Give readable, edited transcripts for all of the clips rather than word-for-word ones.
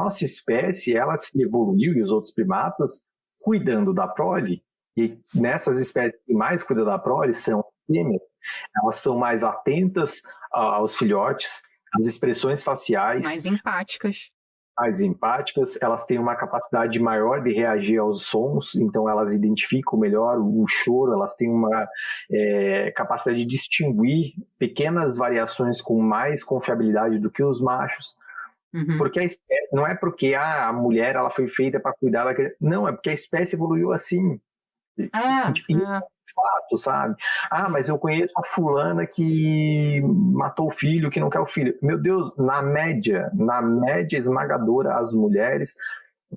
nossa espécie, ela se evoluiu, e os outros primatas, cuidando da prole, e nessas espécies que mais cuidam da prole são as fêmeas. Elas são mais atentas aos filhotes, às expressões faciais, mais empáticas. Mais empáticas, elas têm uma capacidade maior de reagir aos sons, então elas identificam melhor o choro, elas têm uma capacidade de distinguir pequenas variações com mais confiabilidade do que os machos. Uhum. Porque não é porque a mulher ela foi feita para cuidar daquele... Não, é porque a espécie evoluiu assim. Isso é fato, sabe? Mas eu conheço a fulana que matou o filho, que não quer o filho. Meu Deus, na média esmagadora, as mulheres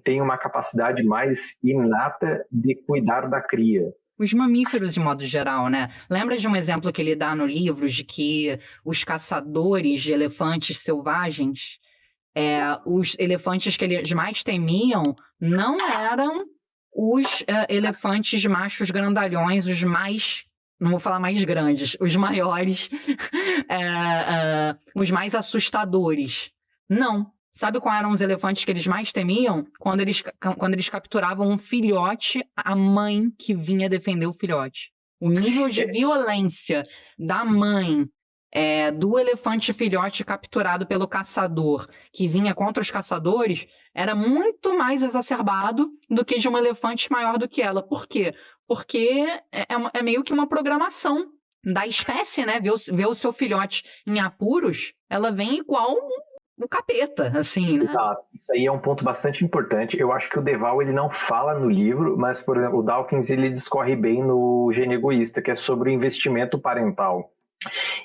têm uma capacidade mais inata de cuidar da cria. Os mamíferos, de modo geral, né? Lembra de um exemplo que ele dá no livro de que os caçadores de elefantes selvagens, os elefantes que eles mais temiam não eram os elefantes machos grandalhões, os mais, não vou falar mais grandes, os maiores, os mais assustadores. Não. Sabe quais eram os elefantes que eles mais temiam? Quando eles capturavam um filhote, a mãe que vinha defender o filhote. O nível de violência da mãe do elefante filhote capturado pelo caçador, que vinha contra os caçadores, era muito mais exacerbado do que de um elefante maior do que ela. Por quê? Porque é meio que uma programação da espécie, né? Ver o seu filhote em apuros, ela vem igual o capeta, assim, né? Exato. Isso aí é um ponto bastante importante. Eu acho que o Deval ele não fala no livro, mas, por exemplo, o Dawkins ele discorre bem no Gênio Egoísta, que é sobre o investimento parental.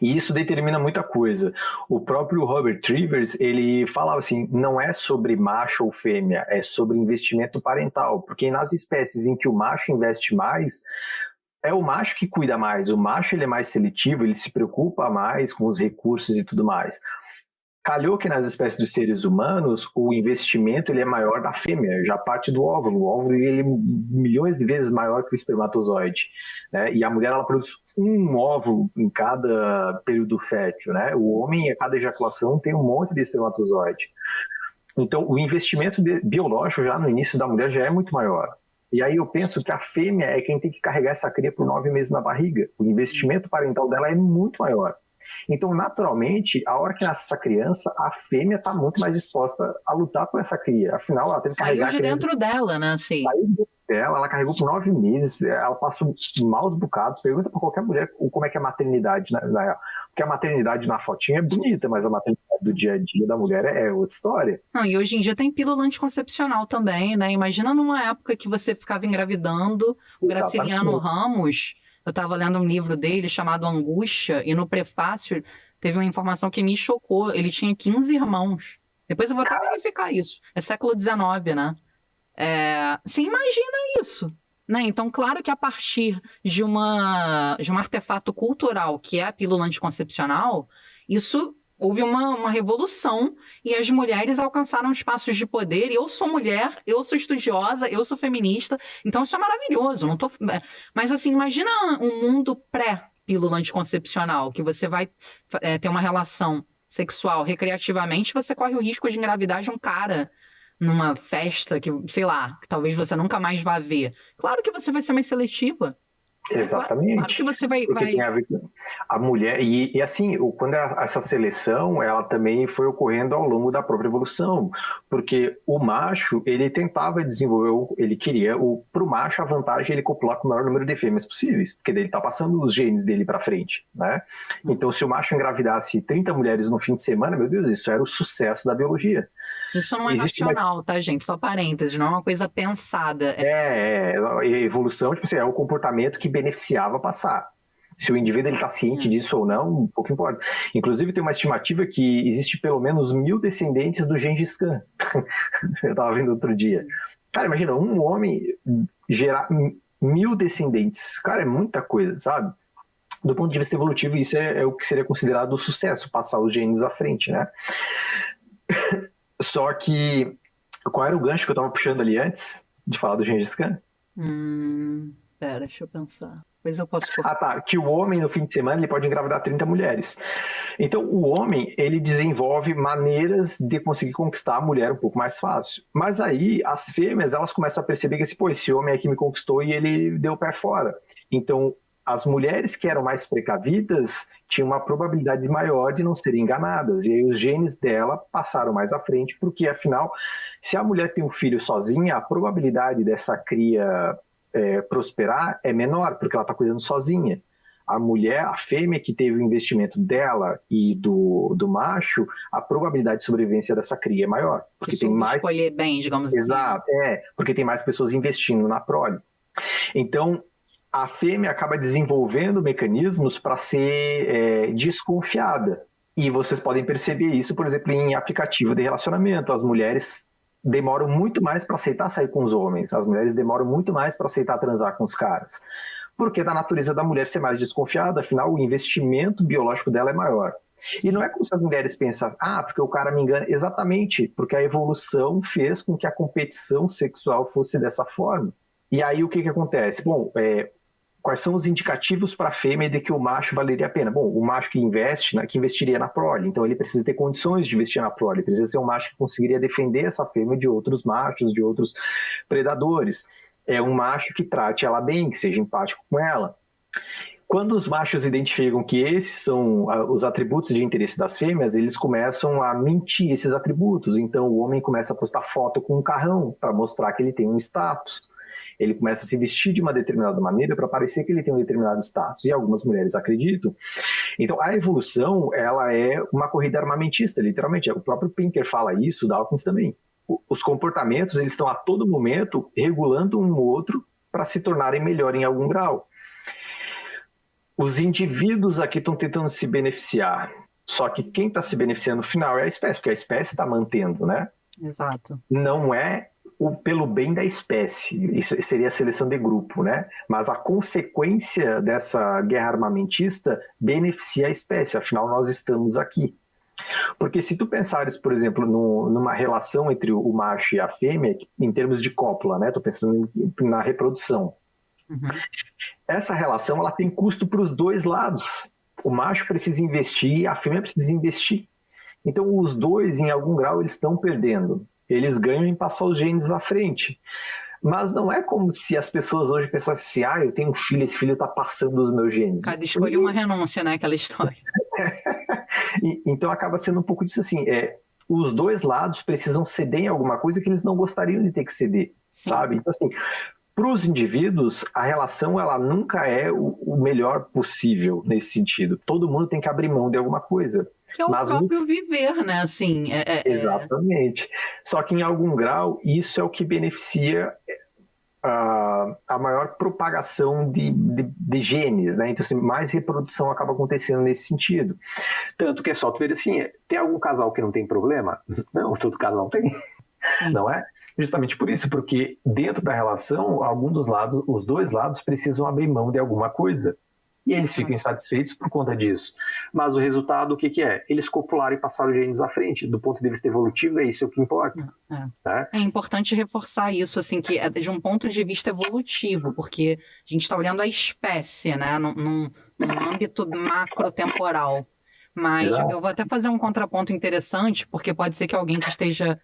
E isso determina muita coisa. O próprio Robert Trivers, ele falava assim, não é sobre macho ou fêmea, é sobre investimento parental, porque nas espécies em que o macho investe mais, é o macho que cuida mais, o macho ele é mais seletivo, ele se preocupa mais com os recursos e tudo mais. Calhou que nas espécies dos seres humanos, o investimento ele é maior da fêmea, já parte do óvulo. O óvulo ele é milhões de vezes maior que o espermatozoide, né? E a mulher ela produz um óvulo em cada período fértil, né? O homem, a cada ejaculação, tem um monte de espermatozoide. Então, o investimento biológico já no início da mulher já é muito maior. E aí eu penso que a fêmea é quem tem que carregar essa cria por 9 meses na barriga. O investimento parental dela é muito maior. Então, naturalmente, a hora que nasce essa criança, a fêmea está muito mais disposta a lutar por essa cria. Afinal, ela teve que carregar... Saiu de dentro dela, né? Assim. Saiu de dentro dela, ela carregou por 9 meses, ela passou maus bocados. Pergunta para qualquer mulher como é que é a maternidade. Porque a maternidade na fotinha é bonita, mas a maternidade do dia a dia da mulher é outra história. Não, e hoje em dia tem pílula anticoncepcional também, né? Imagina numa época que você ficava engravidando, o Graciliano Ramos... Eu estava lendo um livro dele chamado Angústia, e no prefácio teve uma informação que me chocou. Ele tinha 15 irmãos. Depois eu vou até verificar isso. É século XIX, né? Você imagina isso, né? Então, claro que a partir de um artefato cultural, que é a pílula anticoncepcional, isso... Houve uma revolução e as mulheres alcançaram espaços de poder. E eu sou mulher, eu sou estudiosa, eu sou feminista, então isso é maravilhoso. Não tô... Mas assim, imagina um mundo pré-pílula anticoncepcional, que você vai ter uma relação sexual recreativamente, você corre o risco de engravidar de um cara numa festa que, sei lá, que talvez você nunca mais vá ver. Claro que você vai ser mais seletiva. Exatamente. Claro que você vai... Tem a ver com a mulher, e assim, quando essa seleção, ela também foi ocorrendo ao longo da própria evolução, porque o macho, ele tentava desenvolver, ele queria, para o macho, a vantagem é ele copular com o maior número de fêmeas possíveis, porque daí ele está passando os genes dele para frente, né? Então, se o macho engravidasse 30 mulheres no fim de semana, meu Deus, isso era o sucesso da biologia. Isso não é racional, tá, gente? Só parênteses, não é uma coisa pensada. Evolução, tipo assim, é o comportamento que beneficiava passar. Se o indivíduo está ciente disso ou não, pouco importa. Inclusive, tem uma estimativa que existe pelo menos 1000 descendentes do Gengis Khan. Eu estava vendo outro dia. Cara, imagina, um homem gerar 1000 descendentes. Cara, é muita coisa, sabe? Do ponto de vista evolutivo, isso é o que seria considerado o sucesso, passar os genes à frente, né? Só que, qual era o gancho que eu estava puxando ali antes de falar do Gengis Khan? Pera, deixa eu pensar. Depois eu posso cortar. Ah, tá. Que o homem, no fim de semana, ele pode engravidar 30 mulheres. Então, o homem, ele desenvolve maneiras de conseguir conquistar a mulher um pouco mais fácil. Mas aí, as fêmeas, elas começam a perceber que esse homem é que me conquistou e ele deu o pé fora. Então, as mulheres que eram mais precavidas tinham uma probabilidade maior de não serem enganadas. E aí, os genes dela passaram mais à frente, porque, afinal, se a mulher tem um filho sozinha, a probabilidade dessa cria prosperar é menor, porque ela está cuidando sozinha. A mulher, a fêmea que teve o investimento dela e do macho, a probabilidade de sobrevivência dessa cria é maior. Porque tem mais... escolher bem, digamos assim. Exato, porque tem mais pessoas investindo na prole. Então, a fêmea acaba desenvolvendo mecanismos para ser desconfiada. E vocês podem perceber isso, por exemplo, em aplicativo de relacionamento. As mulheres demoram muito mais para aceitar sair com os homens. As mulheres demoram muito mais para aceitar transar com os caras. Porque da natureza da mulher ser mais desconfiada, afinal, o investimento biológico dela é maior. E não é como se as mulheres pensassem, porque o cara me engana. Exatamente, porque a evolução fez com que a competição sexual fosse dessa forma. E aí o que acontece? Bom, quais são os indicativos para a fêmea de que o macho valeria a pena? Bom, o macho que investe, que investiria na prole, então ele precisa ter condições de investir na prole, precisa ser um macho que conseguiria defender essa fêmea de outros machos, de outros predadores. É um macho que trate ela bem, que seja empático com ela. Quando os machos identificam que esses são os atributos de interesse das fêmeas, eles começam a mentir esses atributos. Então o homem começa a postar foto com um carrão para mostrar que ele tem um status. Ele começa a se vestir de uma determinada maneira para parecer que ele tem um determinado status, e algumas mulheres acreditam. Então, a evolução, ela é uma corrida armamentista, literalmente. O próprio Pinker fala isso, o Dawkins também. Os comportamentos, eles estão a todo momento regulando um outro para se tornarem melhor em algum grau. Os indivíduos aqui estão tentando se beneficiar, só que quem está se beneficiando no final é a espécie, porque a espécie está mantendo, né? Exato. Não é pelo bem da espécie, isso seria a seleção de grupo, né? Mas a consequência dessa guerra armamentista beneficia a espécie, afinal nós estamos aqui. Porque se tu pensares, por exemplo, numa relação entre o macho e a fêmea, em termos de cópula, né? Tô pensando na reprodução. Uhum. Essa relação, ela tem custo para os dois lados. O macho precisa investir, a fêmea precisa investir. Então, os dois, em algum grau, eles estão perdendo. Eles ganham em passar os genes à frente. Mas não é como se as pessoas hoje pensassem assim, eu tenho um filho, esse filho está passando os meus genes. Cada escolha uma renúncia, né? Aquela história. Então acaba sendo um pouco disso assim, os dois lados precisam ceder em alguma coisa que eles não gostariam de ter que ceder, sabe? Então assim, para os indivíduos, a relação ela nunca é o melhor possível nesse sentido. Todo mundo tem que abrir mão de alguma coisa. Que é o próprio viver, né? Assim, Exatamente. Só que em algum grau, isso é o que beneficia a maior propagação de genes, né? Então, assim, mais reprodução acaba acontecendo nesse sentido. Tanto que é só tu ver assim, tem algum casal que não tem problema? Não, todo casal tem. Sim. Não é? Justamente por isso, porque dentro da relação, os dois lados precisam abrir mão de alguma coisa. E eles ficam insatisfeitos por conta disso. Mas o resultado, o que é? Eles copularam e passaram os genes à frente. Do ponto de vista evolutivo, é isso que importa. Tá? É importante reforçar isso, assim, que é de um ponto de vista evolutivo, porque a gente está olhando a espécie, né, num âmbito macrotemporal. Mas eu vou até fazer um contraponto interessante, porque pode ser que alguém que esteja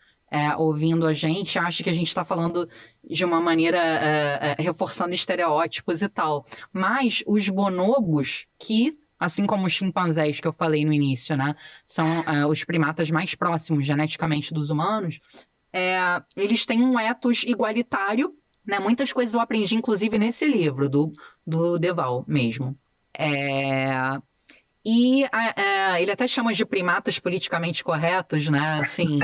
ouvindo a gente acha que a gente está falando de uma maneira reforçando estereótipos e tal. Mas os bonobos, que, assim como os chimpanzés que eu falei no início, né, são os primatas mais próximos geneticamente dos humanos, eles têm um ethos igualitário, né? Muitas coisas eu aprendi, inclusive, nesse livro do Deval mesmo. E ele até chama de primatas politicamente corretos, né? Assim,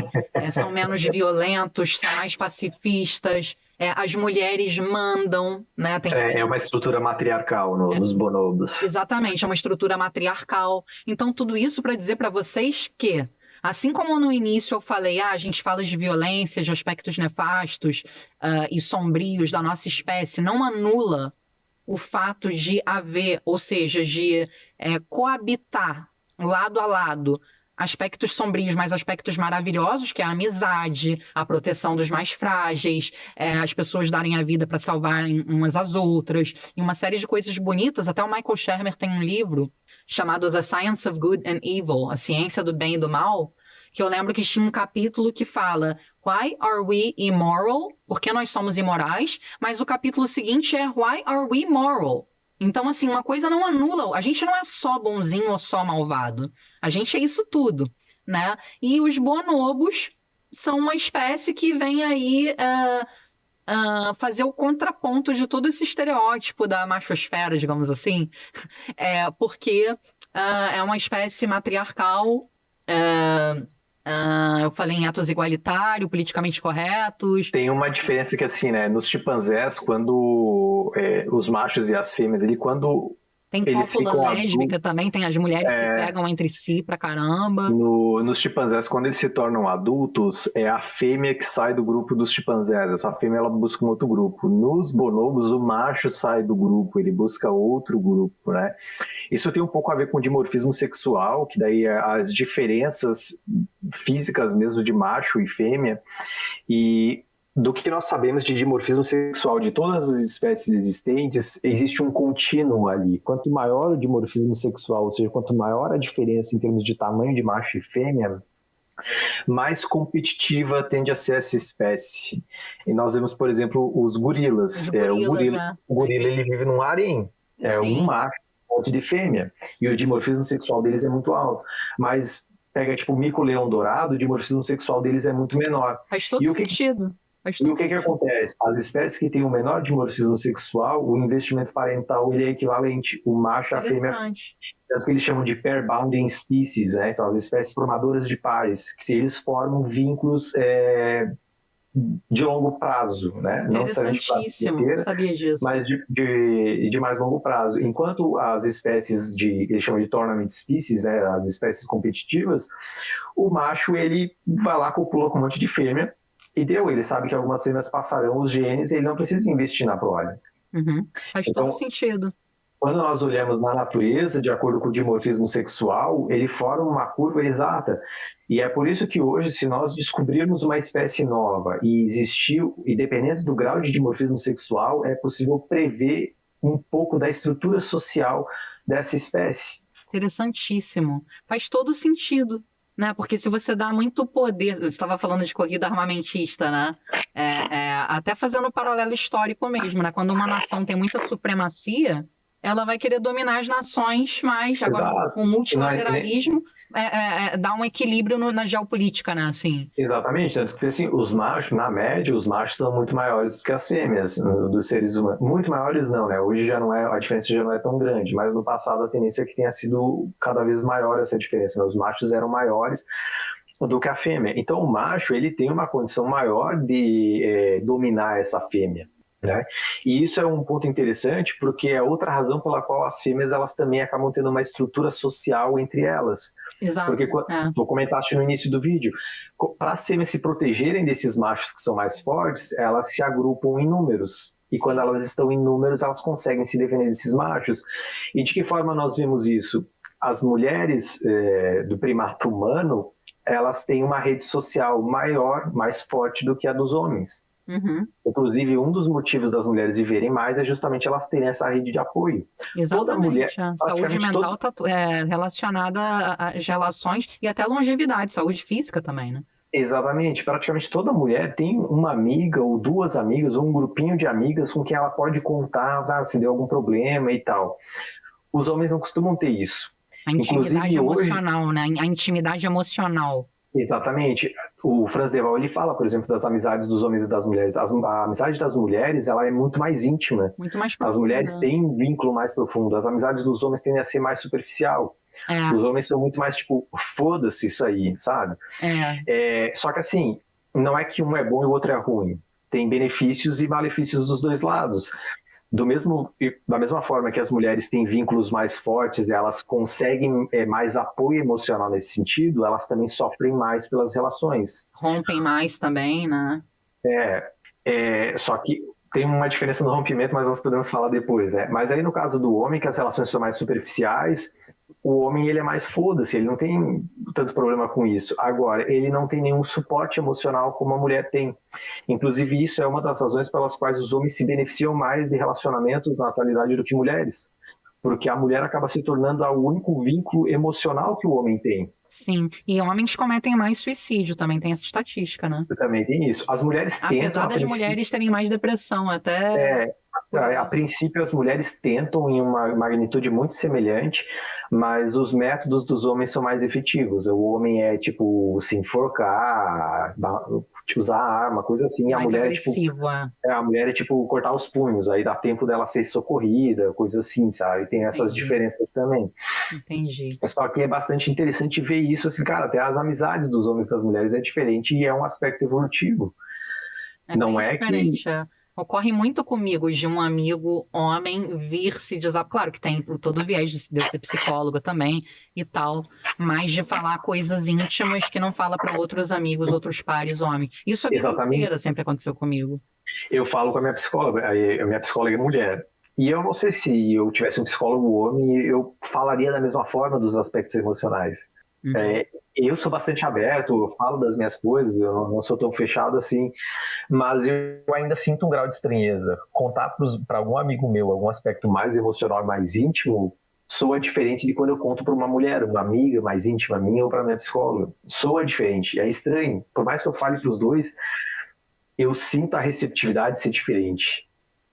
são menos violentos, são mais pacifistas, as mulheres mandam, né? É uma estrutura matriarcal nos bonobos. Exatamente, é uma estrutura matriarcal. Então, tudo isso para dizer para vocês que, assim como no início eu falei, a gente fala de violência, de aspectos nefastos e sombrios da nossa espécie, não anula o fato de haver, ou seja, de coabitar lado a lado aspectos sombrios, mas aspectos maravilhosos, que é a amizade, a proteção dos mais frágeis, as pessoas darem a vida para salvarem umas às outras, e uma série de coisas bonitas. Até o Michael Shermer tem um livro chamado The Science of Good and Evil, a ciência do bem e do mal, que eu lembro que tinha um capítulo que fala Why are we immoral? Por que nós somos imorais? Mas o capítulo seguinte é Why are we moral? Então, assim, uma coisa não anula. A gente não é só bonzinho ou só malvado. A gente é isso tudo, né? E os bonobos são uma espécie que vem aí fazer o contraponto de todo esse estereótipo da machosfera, digamos assim, porque é uma espécie matriarcal. Eu falei em atos igualitários, politicamente corretos. Tem uma diferença que, assim, né? Nos chimpanzés, quando os machos e as fêmeas, quando tem eles cópula lésbica também, tem as mulheres que pegam entre si pra caramba. Nos chimpanzés, quando eles se tornam adultos, é a fêmea que sai do grupo dos chimpanzés. Essa fêmea, ela busca um outro grupo. Nos bonobos, o macho sai do grupo, ele busca outro grupo, né? Isso tem um pouco a ver com dimorfismo sexual, que daí é as diferenças físicas mesmo de macho e fêmea. E do que nós sabemos de dimorfismo sexual de todas as espécies existentes, existe um contínuo ali. Quanto maior o dimorfismo sexual, ou seja, quanto maior a diferença em termos de tamanho de macho e fêmea, mais competitiva tende a ser essa espécie. E nós vemos, por exemplo, os gorilas. O gorila ele vive num harém. Um macho um monte de fêmea. E o dimorfismo sexual deles é muito alto. Mas pega tipo o mico-leão dourado, o dimorfismo sexual deles é muito menor. Faz todo sentido. E o que acontece? As espécies que têm o menor dimorfismo sexual, o investimento parental ele é equivalente. O macho e a fêmea, tanto que eles chamam de pair-bounding species, né? São as espécies formadoras de pares, que eles formam vínculos de longo prazo, né? Não necessariamente inteira, sabia disso. Mas de mais longo prazo. Enquanto as espécies eles chamam de tournament species, né? As espécies competitivas, o macho ele vai lá, copula com um monte de fêmea, e ele sabe que algumas fêmeas passarão os genes e ele não precisa investir na prole. Faz todo sentido. Quando nós olhamos na natureza, de acordo com o dimorfismo sexual, ele forma uma curva exata. E é por isso que hoje, se nós descobrirmos uma espécie nova e existiu, e dependendo do grau de dimorfismo sexual, é possível prever um pouco da estrutura social dessa espécie. Interessantíssimo. Faz todo sentido. Né? Porque se você dá muito poder, você estava falando de corrida armamentista, né? Até fazendo um paralelo histórico mesmo, né? Quando uma nação tem muita supremacia, ela vai querer dominar as nações mais. Agora, com o multilateralismo, dá um equilíbrio na geopolítica, né? Assim. Exatamente, tanto que assim, os machos, na média, os machos são muito maiores do que as fêmeas dos seres humanos. Muito maiores não, né? Hoje já não a diferença já não é tão grande, mas no passado a tendência é que tenha sido cada vez maior essa diferença, né? Os machos eram maiores do que a fêmea. Então o macho, ele tem uma condição maior de dominar essa fêmea. Né? E isso é um ponto interessante porque é outra razão pela qual as fêmeas elas também acabam tendo uma estrutura social entre elas. Exato. Porque tu comentaste no início do vídeo, para as fêmeas se protegerem desses machos que são mais fortes, elas se agrupam em números. E quando elas estão em números, elas conseguem se defender desses machos. E de que forma nós vemos isso? As mulheres do primato humano, elas têm uma rede social maior, mais forte do que a dos homens. Inclusive, um dos motivos das mulheres viverem mais é justamente elas terem essa rede de apoio. Exatamente. Toda mulher, a saúde mental está relacionada às relações e até a longevidade, saúde física também, né? Exatamente. Praticamente toda mulher tem uma amiga ou duas amigas ou um grupinho de amigas com quem ela pode contar se deu algum problema e tal. Os homens não costumam ter isso. A intimidade emocional, né? A intimidade emocional. Exatamente. O Franz de Waal, ele fala, por exemplo, das amizades dos homens e das mulheres. A amizade das mulheres, ela é muito mais íntima. Muito mais profunda. As mulheres têm um vínculo mais profundo. As amizades dos homens tendem a ser mais superficial. Os homens são muito mais, tipo, foda-se isso aí, sabe? Só que assim, não é que um é bom e o outro é ruim. Tem benefícios e malefícios dos dois lados. Da mesma forma que as mulheres têm vínculos mais fortes e elas conseguem mais apoio emocional nesse sentido, elas também sofrem mais pelas relações. Rompem mais também, né? Só que tem uma diferença no rompimento, mas nós podemos falar depois, né? Mas aí no caso do homem, que as relações são mais superficiais, O homem, ele é mais foda-se, ele não tem tanto problema com isso. Agora, ele não tem nenhum suporte emocional como a mulher tem. Inclusive, isso é uma das razões pelas quais os homens se beneficiam mais de relacionamentos na atualidade do que mulheres. Porque a mulher acaba se tornando o único vínculo emocional que o homem tem. Sim, e homens cometem mais suicídio, também tem essa estatística, né? Também tem isso. As mulheres tentam... Apesar das mulheres terem mais depressão, até... A princípio, as mulheres tentam em uma magnitude muito semelhante, mas os métodos dos homens são mais efetivos. O homem é, tipo, se enforcar, usar arma, coisa assim. Mais agressivo, a mulher é, tipo, cortar os punhos. Aí dá tempo dela ser socorrida, coisa assim, sabe? Tem essas diferenças também. Entendi. Só que é bastante interessante ver isso, assim, cara, até as amizades dos homens e das mulheres é diferente e é um aspecto evolutivo. Não é diferente, que... Ocorre muito comigo de um amigo homem vir se desabafar. Claro que tem todo o viés de ser psicólogo também e tal, mas de falar coisas íntimas que não fala para outros amigos, outros pares homens. Isso a vida inteira sempre aconteceu comigo. Eu falo com a minha psicóloga é mulher. E eu não sei se eu tivesse um psicólogo homem, eu falaria da mesma forma dos aspectos emocionais. Eu sou bastante aberto, eu falo das minhas coisas, eu não sou tão fechado assim, mas eu ainda sinto um grau de estranheza. Contar para algum amigo meu algum aspecto mais emocional, mais íntimo, soa diferente de quando eu conto para uma mulher, uma amiga mais íntima minha ou para minha psicóloga. Soa diferente, é estranho. Por mais que eu fale para os dois, eu sinto a receptividade ser diferente.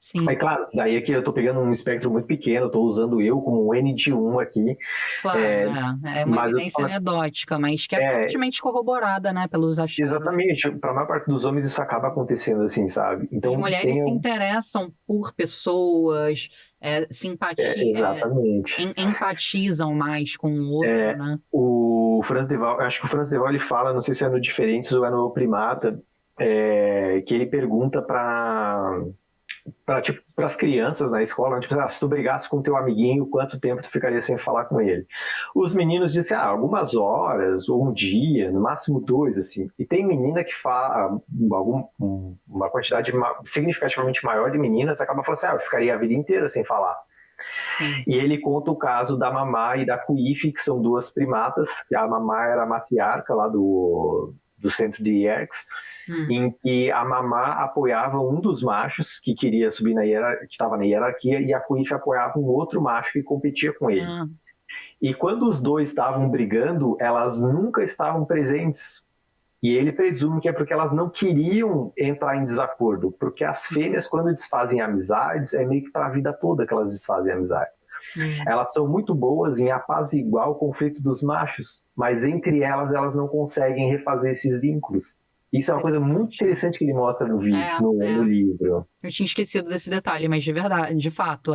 Sim. É claro, daí aqui eu estou pegando um espectro muito pequeno, estou usando eu como um N de 1 aqui. Claro, é uma evidência anedótica, mas que é fortemente corroborada, né, pelos achados. Exatamente, para a maior parte dos homens isso acaba acontecendo assim, sabe? Então, as mulheres se interessam por pessoas, empatizam mais com o outro, né? O Franz de Waal, acho que o Franz de Waal ele fala, não sei se é no Diferentes ou é no Primata, que ele pergunta para as crianças na escola, tipo, se tu brigasse com teu amiguinho, quanto tempo tu ficaria sem falar com ele? Os meninos dizem, algumas horas, ou um dia, no máximo 2, assim. E tem menina que fala, uma quantidade significativamente maior de meninas acaba falando assim, eu ficaria a vida inteira sem falar. E ele conta o caso da Mamá e da Cuife, que são duas primatas, que a Mamá era a matriarca lá do centro de Yerkes, em que a Mamá apoiava um dos machos que queria subir que estava na hierarquia, e a Cuife apoiava um outro macho que competia com ele. E quando os dois estavam brigando, elas nunca estavam presentes. E ele presume que é porque elas não queriam entrar em desacordo, porque as fêmeas, quando desfazem amizades, é meio que para a vida toda que elas desfazem amizade. Elas são muito boas em apaziguar o conflito dos machos, mas entre elas não conseguem refazer esses vínculos. Isso é uma coisa muito interessante que ele mostra no vídeo, no livro. Eu tinha esquecido desse detalhe, mas de verdade, de fato,